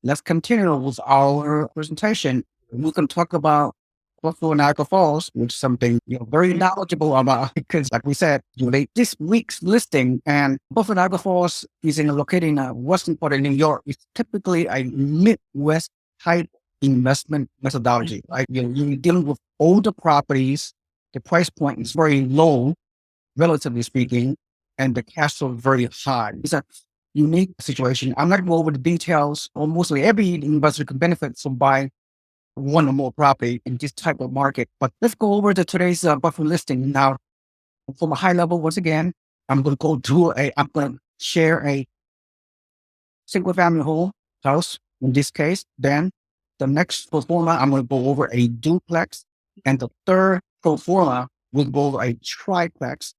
let's continue with our presentation. We can talk about Buffalo Niagara Falls, which is something you're very knowledgeable about because, like we said, this week's listing and Buffalo Niagara Falls is located in the western part of New York. It's typically a Midwest type investment methodology. Like you're dealing with older properties, the price point is very low, relatively speaking, and the cash flow is very high. It's a unique situation. I'm not going to go over the details. Almost every investor can benefit from buying one or more property in this type of market. But let's go over to today's Buffalo listing. Now, from a high level, once again, I'm going to share a single family home house in this case. Then the next pro forma, I'm going to go over a duplex. And the third pro forma, we'll go over a triplex.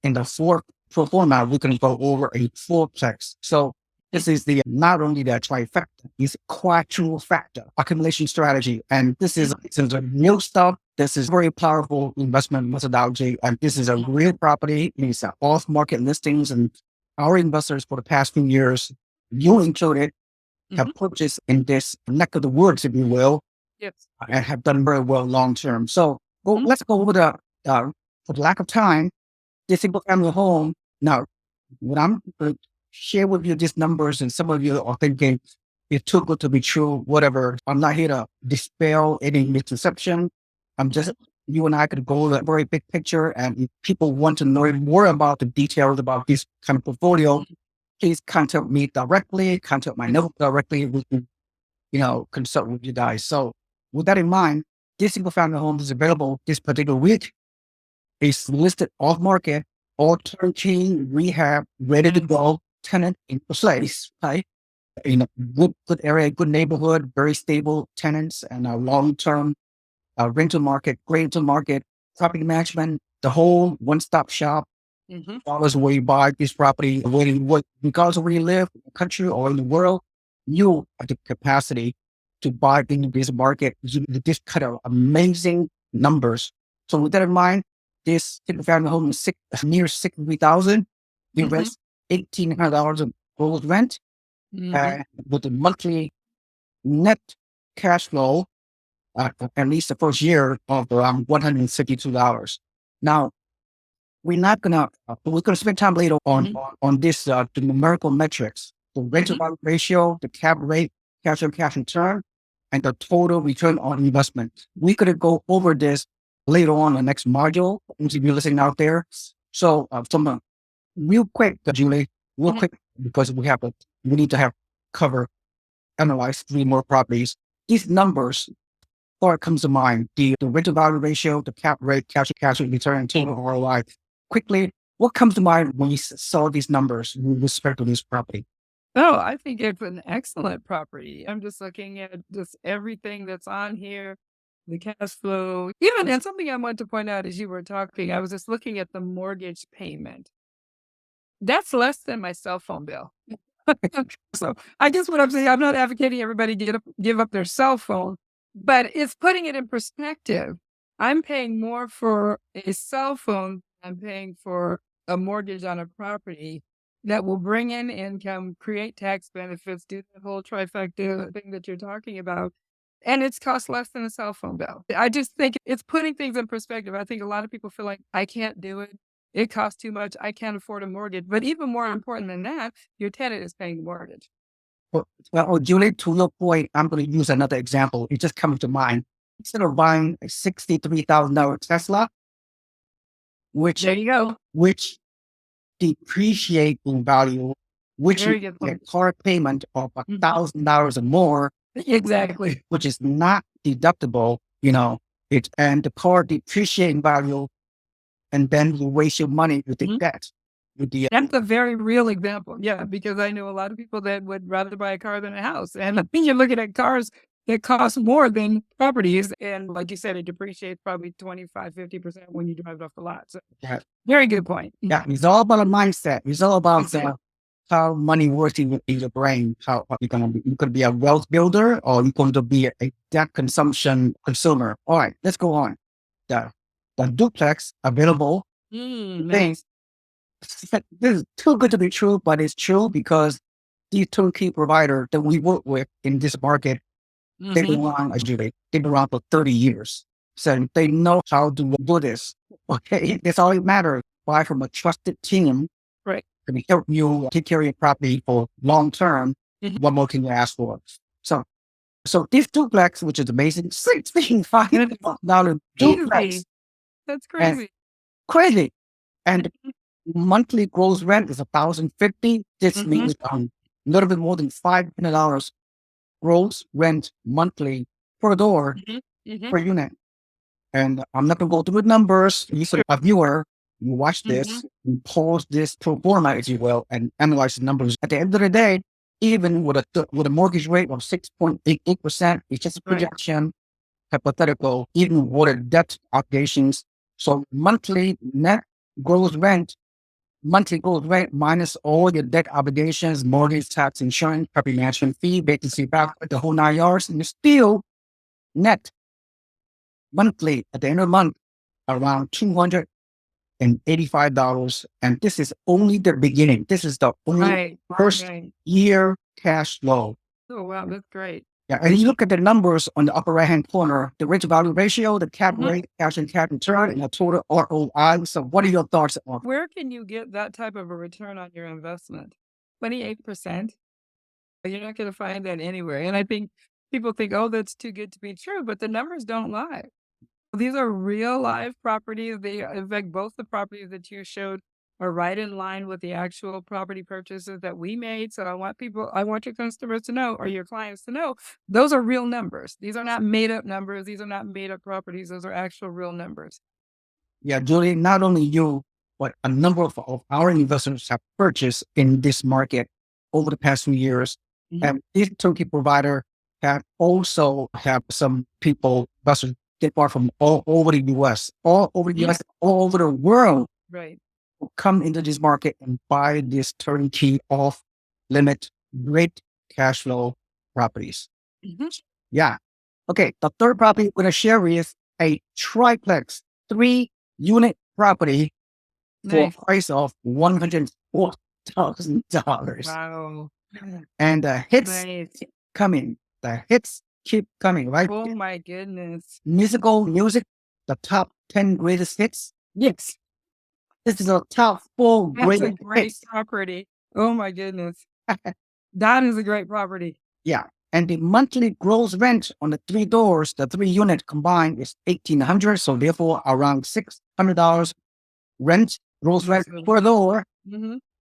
In the fourth pro forma, we can go over a fourplex. So this is not only the trifecta, it's quadrifecta accumulation strategy. And this is new stuff. This is very powerful investment methodology. And this is a real property. It's off market listings. And our investors for the past few years, you included, have purchased in this neck of the woods, if you will, and have done very well long term. So let's go over for the lack of time, this single family home. Now, what I'm going to share with you these numbers, and some of you are thinking it's too good to be true, whatever. I'm not here to dispel any misconception. You and I could go over a very big picture, and if people want to know more about the details about this kind of portfolio, please contact me directly, contact my network directly. We can, consult with you guys. So with that in mind, this single family home is available this particular week. It's listed off market, all turnkey, rehab, ready to go, tenant in place, right? In a good area, good neighborhood, very stable tenants, and a long-term rental market, great rental market, property management, the whole one-stop shop. Regardless of where you buy this property, regardless of where you live, in the country or in the world, you have the capacity to buy into this market. This kind of amazing numbers. So with that in mind, this single family home is near 63,000. You invest $1,800 of gross rent, with a monthly net cash flow, at least the first year, of around $152. Now, we're going to spend time later on this, the numerical metrics, the rental value ratio, the cap rate, cash on cash return, and the total return on investment. We're going to go over this later on the next module, if you're listening out there. So, real quick, Julie, quick, because we need to analyze 3 more properties. These numbers, what comes to mind? The rental value ratio, the cap rate, cash on cash return, and total ROI. Quickly, what comes to mind when you saw these numbers with respect to this property? Oh, I think it's an excellent property. I'm just looking at just everything that's on here, the cash flow. And something I want to point out as you were talking, I was just looking at the mortgage payment. That's less than my cell phone bill. So I guess what I'm saying, I'm not advocating everybody give up their cell phone, but it's putting it in perspective. I'm paying more for a cell phone than I'm paying for a mortgage on a property that will bring in income, create tax benefits, do the whole trifecta thing that you're talking about. And it's cost less than a cell phone bill. I just think it's putting things in perspective. I think a lot of people feel like, I can't do it. It costs too much. I can't afford a mortgage. But even more important than that, your tenant is paying the mortgage. Well, Julie, to your point, I'm going to use another example. It just comes to mind. Instead of buying a $63,000 Tesla, there you go, which depreciate in value, which is a car payment of $1,000 or more, exactly, which is not deductible, and the car depreciate in value, and then you waste your money with the debt. That's a very real example. Yeah, because I know a lot of people that would rather buy a car than a house. And I think you're looking at cars that cost more than properties. And like you said, it depreciates probably 25, 50% when you drive it off the lot. So very good point. Yeah, it's all about a mindset. It's all about how money works in your brain. How you're going to be a wealth builder, or you're going to be a debt consumption consumer. All right, let's go on. The duplex available. Nice. This is too good to be true, but it's true because the turnkey provider that we work with in this market, they've been around, they've been around for 30 years. So they know how to do this. Okay. That's all it matters. Buy from a trusted team. Right. Can help you take care of your property for long term. What more can you ask for? So this duplex, which is amazing, $65 duplex. Easy. That's And crazy. crazy. And monthly gross rent is $1,050. This means a little bit more than $500 gross rent monthly per door per unit. And I'm not going to go through the numbers. You sort of a viewer, you watch this, you pause this pro forma, if you will, and analyze the numbers. At the end of the day, even with a mortgage rate of 6.88%, it's just a projection, hypothetical, even with a debt obligations. So monthly gross rent minus all your debt obligations, mortgage, tax, insurance, property management fee, vacancy back, the whole 9 yards, and you still net monthly at the end of the month around $285. And this is only the beginning. This is the only first year cash flow. Oh, wow. That's great. Yeah. And you look at the numbers on the upper right hand corner, the rent to value ratio, the cap rate, cash and cap return, and the total ROI. So what are your thoughts on? Where can you get that type of a return on your investment? 28%. You're not going to find that anywhere. And I think people think, oh, that's too good to be true, but the numbers don't lie. These are real live properties. They, in fact, both the properties that you showed are right in line with the actual property purchases that we made. So I want your customers to know, or your clients to know, those are real numbers. These are not made up numbers. These are not made up properties. Those are actual real numbers. Yeah, Julie, not only you, but a number of our investors have purchased in this market over the past few years. And this turnkey provider also have some people, investors get bought from all over the US, all over the world, who come into this market and buy this turnkey off limit, great cash flow properties. Yeah. Okay. The third property we're going to share is a triplex 3-unit property for a price of $104,000. Wow. And the hits keep coming. The hits keep coming, right? Oh my goodness. Music, the top 10 greatest hits. Yes. This is a top 4 great property. Oh my goodness. That is a great property. Yeah. And the monthly gross rent on the 3 doors, the 3-unit combined is $1,800. So therefore around $600 gross rent per door.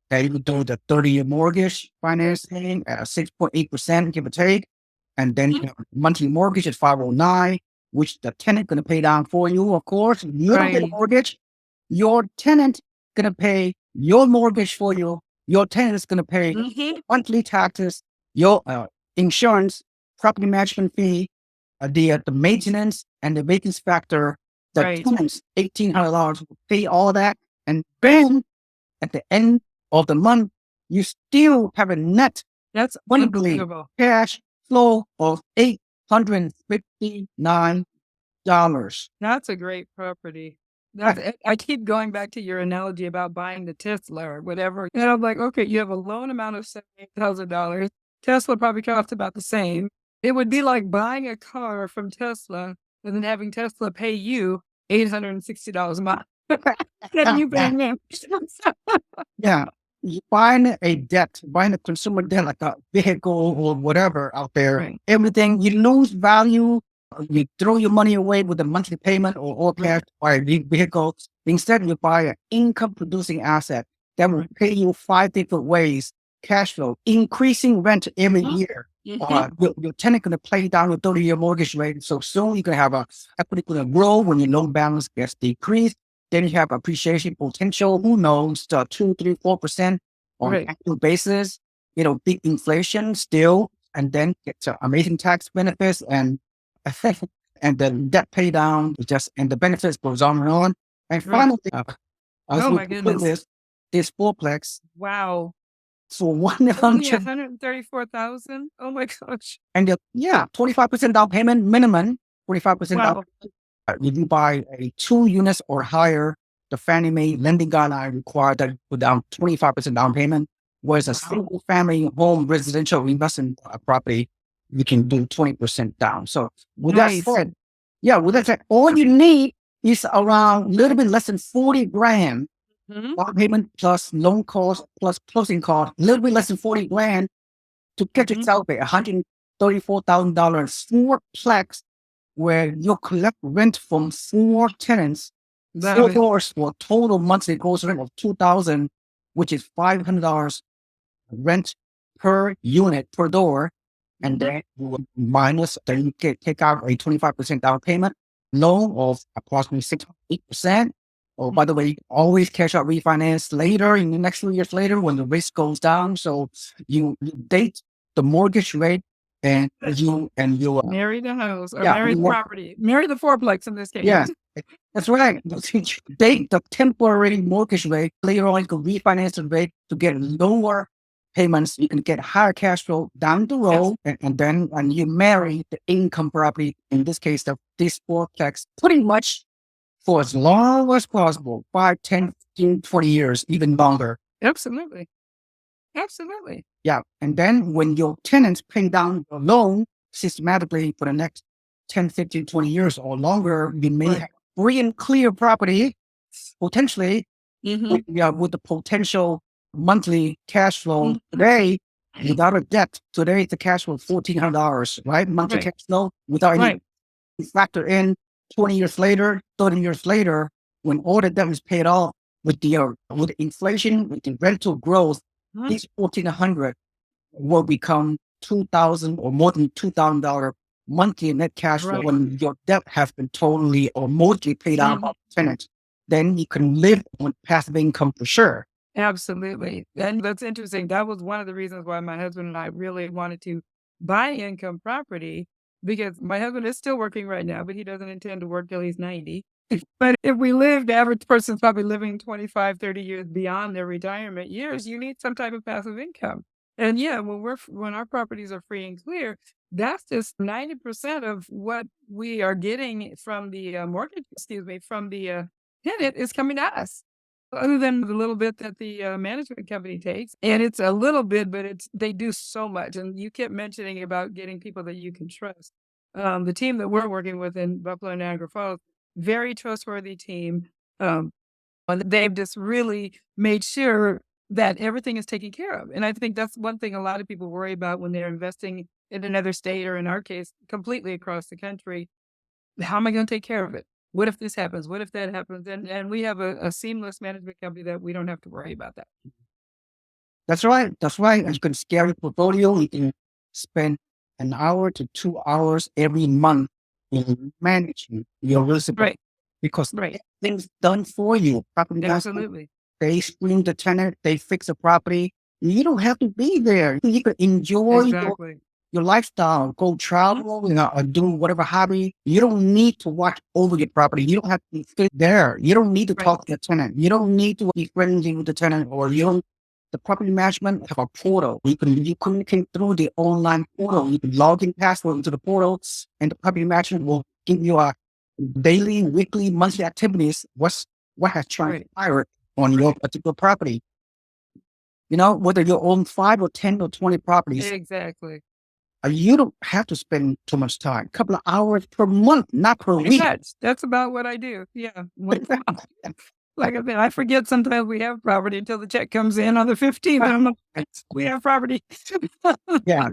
They would do the 30-year mortgage financing at 6.8%, give or take. And then monthly mortgage is $509, which the tenant going to pay down for you, of course. You don't get a mortgage. Your tenant going to pay your mortgage for you. Your tenant is going to pay monthly taxes, your insurance, property management fee, the maintenance, and the vacancy factor. The tenants, $1,800 will pay all that. And then at the end of the month, you still have a net monthly cash flow of $859. That's a great property. I keep going back to your analogy about buying the Tesla or whatever. And I'm like, okay, you have a loan amount of $78,000. Tesla probably costs about the same. It would be like buying a car from Tesla and then having Tesla pay you $860 a month. Yeah. Buying a consumer debt like a vehicle or whatever out there, everything, you lose value. You throw your money away with a monthly payment or all cash by a vehicle. Instead, you buy an income producing asset that will pay you 5 different ways, cash flow, increasing rent every year. Your tenant going to pay down the 30-year mortgage rate. So soon you're going to have equity going to grow when your loan balance gets decreased. Then you have appreciation potential. Who knows, 2, 3, 4% on an annual basis. Big inflation still, and then get amazing tax benefits and then debt pay down. And the benefits goes on and on. And finally, my goodness, this fourplex. Wow. For $134,000. Oh my gosh. And 25% down payment minimum. 25% down. If you buy a 2 units or higher, the Fannie Mae lending guideline requires that you put down 25% down payment. Whereas a Wow. single family home residential investment property, you can do 20% down. So with that Nice. said, with that said, all you need is around a little bit less than 40 grand Mhm. down payment plus loan cost plus closing cost, a little bit less than 40 grand to get Mhm. yourself a $134,000 fourplex where you collect rent from 4 tenants, Love 4 it. doors for a total monthly gross rent of $2,000, which is $500 rent per unit per door. And then you will minus, then you can take out a 25% down payment loan of approximately 6-8%. Oh, by the way, you can always cash out refinance later in the next few years later when the risk goes down. So you date the mortgage rate and you Marry the house or yeah, marry the property. Marry the fourplex in this case. yeah, that's right. Date the temporary mortgage rate. Later on, you can refinance the rate to get lower payments. You can get higher cash flow down the road, and then you marry the income property. In this case, this fourplex, pretty much for as long as possible, 5, 10, 15, 20 years, even longer. Absolutely. Absolutely. Yeah. And then when your tenants pay down your loan systematically for the next 10, 15, 20 years or longer, you may have free and clear property potentially Mhm. with the potential monthly cash flow Mhm. today without a debt. Today, the cash flow is $1,400, right? Monthly Right. cash flow without any Right. factor in 20 years later, 30 years later, when all the debt is paid off with inflation, with the rental growth, Mhm. these 1,400 will become 2,000 or more than $2,000 monthly net cash flow Right. when your debt has been totally or mostly paid out by the tenant. Then you can live on passive income for sure. Absolutely. And that's interesting. That was one of the reasons why my husband and I really wanted to buy income property because my husband is still working right now, but he doesn't intend to work till he's 90. But if we live, the average person's probably living 25, 30 years beyond their retirement years, you need some type of passive income. And yeah, when our properties are free and clear, that's just 90% of what we are getting from the mortgage, excuse me, from the tenant is coming to us. Other than the little bit that the management company takes, and it's a little bit, but they do so much. And you kept mentioning about getting people that you can trust. The team that we're working with in Buffalo, Niagara Falls, very trustworthy team. Um, and they've just really made sure that everything is taken care of. And I think that's one thing a lot of people worry about when they're investing in another state, or in our case, completely across the country. How am I going to take care of it? What if this happens? What if that happens? And we have a seamless management company that we don't have to worry about that. That's right. That's right. And you can scale your portfolio. You can spend an hour to 2 hours every month in managing your real estate Right. because Right. everything's done for you. Property management, Absolutely. they screen the tenant, they fix the property. You don't have to be there. You can enjoy Exactly. your lifestyle, go travel, or do whatever hobby. You don't need to watch over your property. You don't have to sit there. You don't need to Right. talk to the tenant. You don't need to be friendly with the tenant, or you don't. The property management have a portal. You communicate through the online portal. You can log in password into the portal, and the property management will give you a daily, weekly, monthly activities. What has transpired on your particular property? Whether you own 5 or 10 or 20 properties, Exactly. you don't have to spend too much time. A couple of hours per month, not per week. That's about what I do. Yeah. Like I said, I forget sometimes we have property until the check comes in on the 15th. And I'm like, we have property. Yeah.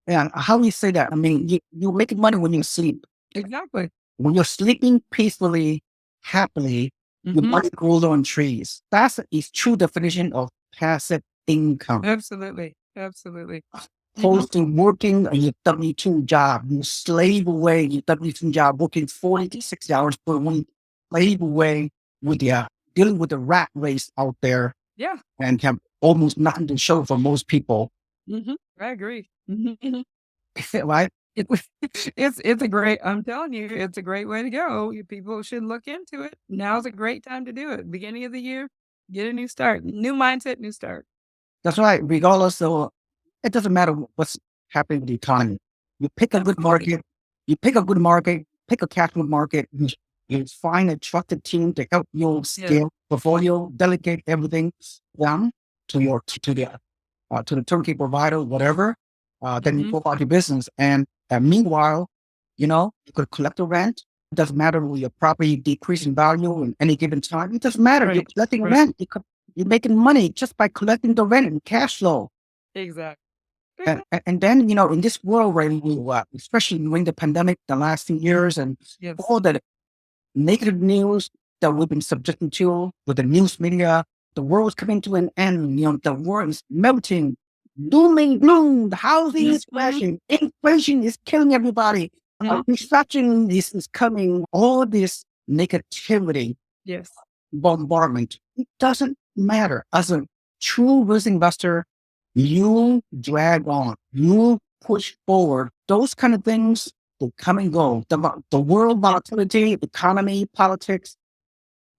And how do you say that? I mean, you make money when you sleep. Exactly. When you're sleeping peacefully, happily, your Mhm. money grows on trees. That's a true definition of passive income. Absolutely. Absolutely. Opposed to working a W-2 job, you slave away your W-2 job, working 40 to 60 hours per week, slave away with dealing with the rat race out there Yeah. and have almost nothing to show for most people. I agree. Mhm. Right? It was it's a great I'm telling you, it's a great way to go. People should look into it. Now's a great time to do it. Beginning of the year, get a new start. New mindset, new start. That's right. Regardless of, it doesn't matter what's happening with the economy. You pick a good market, pick a cash flow market, you find a trusted team to help you Yeah. scale portfolio, delegate everything down to the to the turnkey provider, whatever. Then you Mhm. go about your business. And meanwhile, you could collect the rent. It doesn't matter when your property decrease in value in any given time. It doesn't matter. You're Right. collecting Right. rent. You're making money just by collecting the rent and cash flow. Exactly. And then, in this world right now, especially during the pandemic, the last few years, and Yes. all the negative news that we've been subjected to with the news media, the world's coming to an end. The world is melting, doom and gloom. The housing is Mhm. crashing. Inflation is killing everybody. Mhm. Recession is coming. All this negativity, Yes. bombardment. It doesn't matter. As a true risk investor, you drag on, you push forward. Those kind of things will come and go. The world volatility, economy, politics,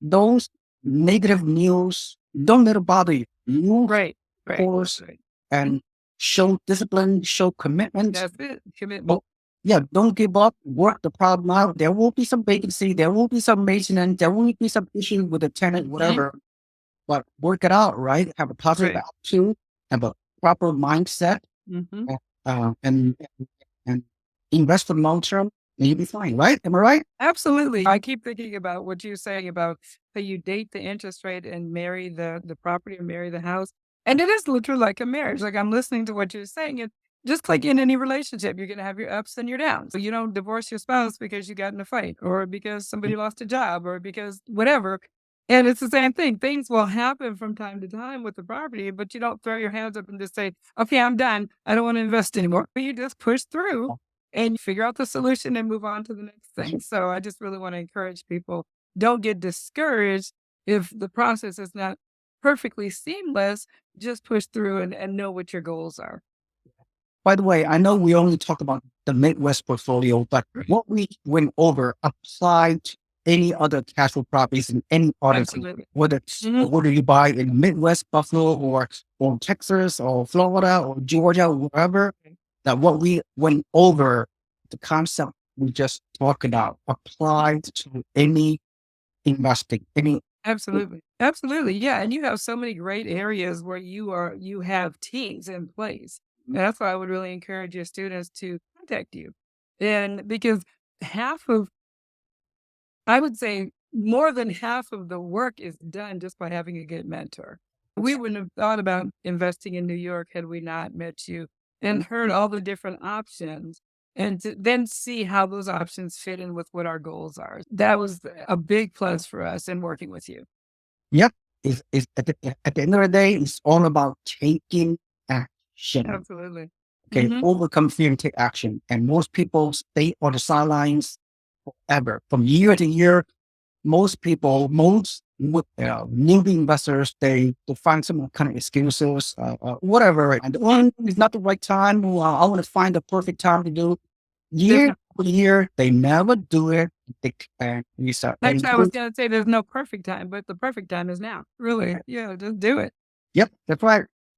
those negative news, don't let it bother you. You Right. Right. course Right. and show discipline, show commitment. That's it. Commitment. Don't, yeah, don't give up. Work the problem out. There will be some vacancy. There will be some maintenance. There will be some issues with the tenant, Mhm. whatever. But work it out, right? Have a positive Right. attitude, have a proper mindset, Mhm. and invest for the long term, and you'll be fine, right? Am I right? Absolutely. I keep thinking about what you're saying about how you date the interest rate and marry the property or marry the house. And it is literally like a marriage. Like I'm listening to what you're saying. And just like in any relationship, you're going to have your ups and your downs. So you don't divorce your spouse because you got in a fight or because somebody lost a job or because whatever. And it's the same thing. Things will happen from time to time with the property, but you don't throw your hands up and just say, okay, I'm done. I don't want to invest anymore. You just push through and figure out the solution and move on to the next thing. So I just really want to encourage people, don't get discouraged if the process is not perfectly seamless. Just push through and know what your goals are. By the way, I know we only talked about the Midwest portfolio, but Right. what we went over applied to any other cash flow properties in any other state, Absolutely. whether Hmm. whether you buy in Midwest, Buffalo, or Texas, or Florida, or Georgia, wherever. That what we went over, the concept we just talked about, applied to any investing, any. Absolutely. Absolutely. Yeah. And you have so many great areas where you have teams in place. And that's why I would really encourage your students to contact you. And because half of I would say more than half of the work is done just by having a good mentor. We wouldn't have thought about investing in New York had we not met you and heard all the different options and to then see how those options fit in with what our goals are. That was a big plus for us in working with you. Yep. Is at the end of the day, it's all about taking action. Absolutely. Okay, Hmm. overcome fear and take action. And most people stay on the sidelines forever. From year to year, most newbie investors, they find some kind of excuses, whatever. Right? And it's not the right time. I want to find the perfect time to do. There's Year no, after year, they never do it. And we start. actually, I was going to say there's no perfect time, but the perfect time is now. Really. Yeah. Just do it. Yep, that's right.